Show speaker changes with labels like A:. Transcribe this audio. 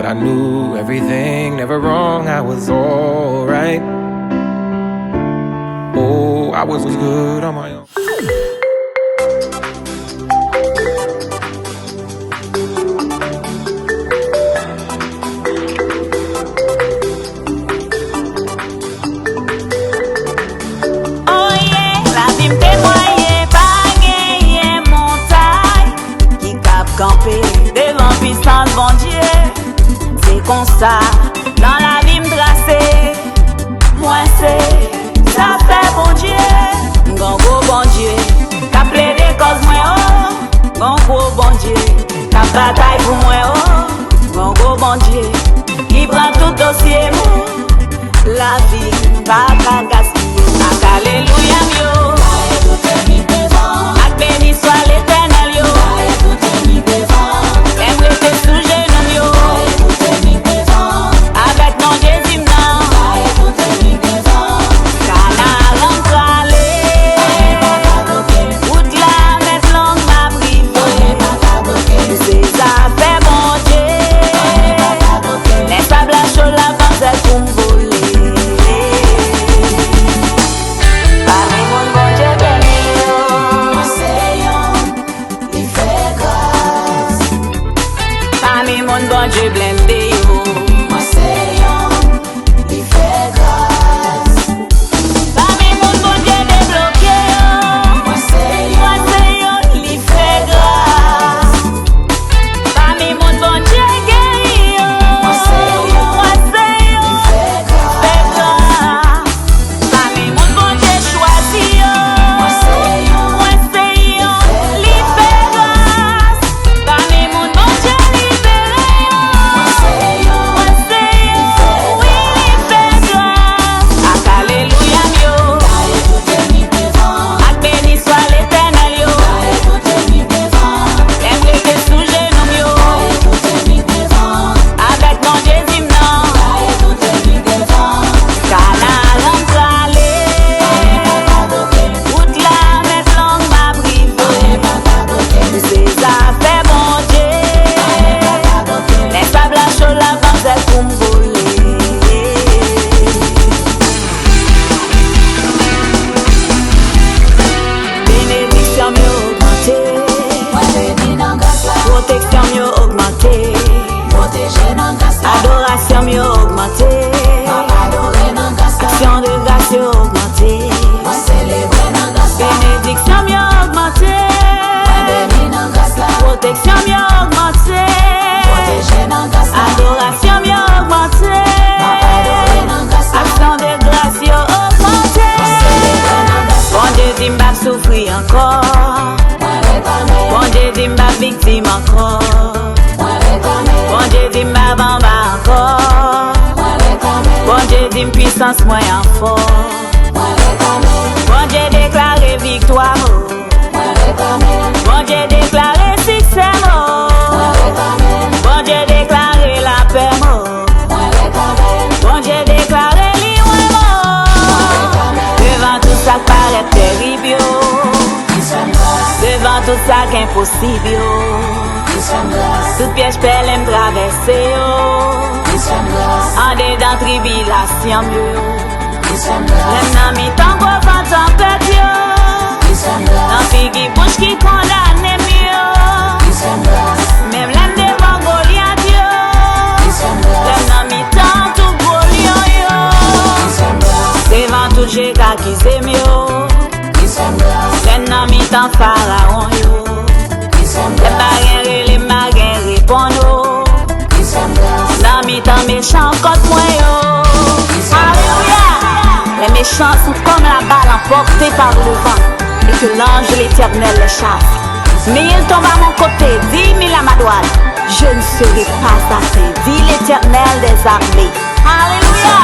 A: I knew everything never wrong, I was alright. Oh, I was good on my own.
B: Devant puissance Bondye, c'est comme ça, dans la vie m'tracée. Moi c'est Zafè Bondye, gros Bondye, qu'a plaidé cause moi oh, gros Bondye, qu'a bataille pour moi oh, gros Bondye, qui prend tout dossier moi, la vie pas qu'à gaspiller, alléluia mio, ak béni soit l'Éternel yo. Bondye blende yo, moi c'est yon, il fait grâce. Parmi mon Bondye débloqué yo, moi c'est yon, il fait grâce. Parmi mon Bondye guéri yo, moi c'est yon, il fait grâce. Parmi mon Bondye choisi yo, moi c'est yon, il fait grâce. Parmi mon Bondye protektyon mieux augmanté, adoration mieux augmanté, aktyon de grâce mieux augmanté, benediktion mieux augmanté, protektyon mieux augmanté, adoration mieux augmanté, aktyon de grâce mieux augmanté. Bondye dit m'bap souffrir encore, Bondye dit m'bap victime encore, Bondye dit m'bap en bas encore, Bondye dit m'puissance moi en fort, Bondye déclaré victoire, Bondye déclaré succès, Bondye déclaré la paix, Bondye déclaré libre, devant tout ça qui paraît terrible, devant tout ça qui est impossible, tout piège pelle me traverser, en dedans tribulation, même dans mi temps pour vent tempête, dans figi bouche qui condamne mieux, même l'aime devant Goliath, même dans mi temps tout Goliath, devant tout j'ai accusé mieux. Sen nan mi tan pharaon yo, les bagues les magues répondent, nan mi tan méchant contre moi yo. Alléluia. Les méchants sont comme la balle emportée par le vent, et que l'ange de l'Éternel les chasse. Mais il tombe à mon côté, 10 000 à ma droite, je ne serai pas assez, dit l'Éternel des armées. Alléluia.